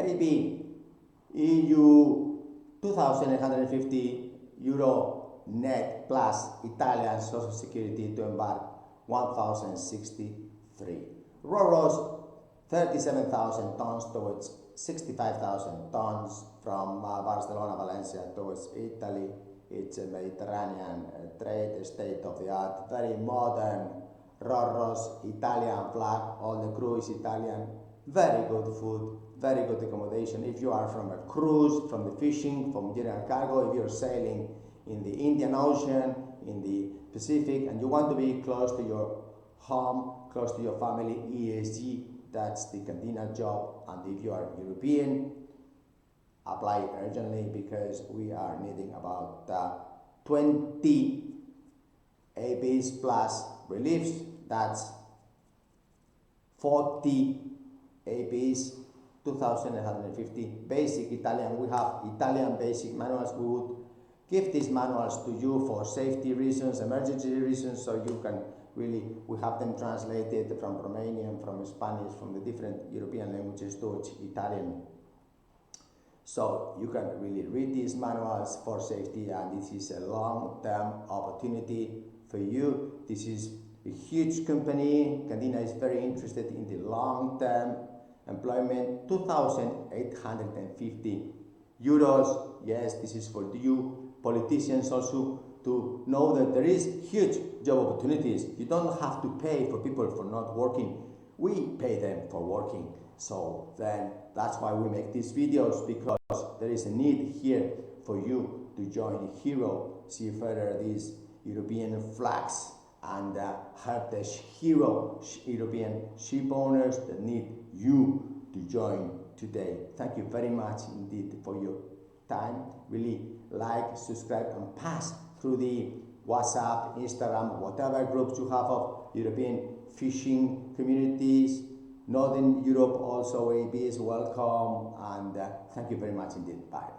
AB EU 2,850 euro net plus Italian Social Security to Embark 1,063. ROROs 37,000 tons towards 65,000 tons from Barcelona, Valencia towards Italy. It's a Mediterranean trade, state of the art, very modern. ROROs, Italian flag, all the crew is Italian. Very good food, very good accommodation. If you are from a cruise, from the fishing, from general cargo, if you're sailing in the Indian Ocean, in the Pacific, and you want to be close to your home, close to your family, ESG, that's the Candina job. And if you are European, apply urgently because we are needing about 20 ABs plus reliefs. That's 40 ABs, 2,150 basic Italian. We have Italian basic manuals. We would give these manuals to you for safety reasons, emergency reasons, so you can really, we have them translated from Romanian, from Spanish, from the different European languages to Italian. So you can really read these manuals for safety, and this is a long-term opportunity for you. This is a huge company. Candina is very interested in the long-term employment. 2,850 euros. Yes, this is for you politicians also to know that there is huge job opportunities. You don't have to pay for people for not working. We pay them for working. So then that's why we make these videos, because there is a need here for you to join HERO, see further these European flags, and help the HERO European ship owners that need you to join today. Thank you very much indeed for your time. Really like, subscribe, and pass through the WhatsApp, Instagram, whatever groups you have of European fishing communities. Northern Europe also AB is welcome, and thank you very much indeed. Bye.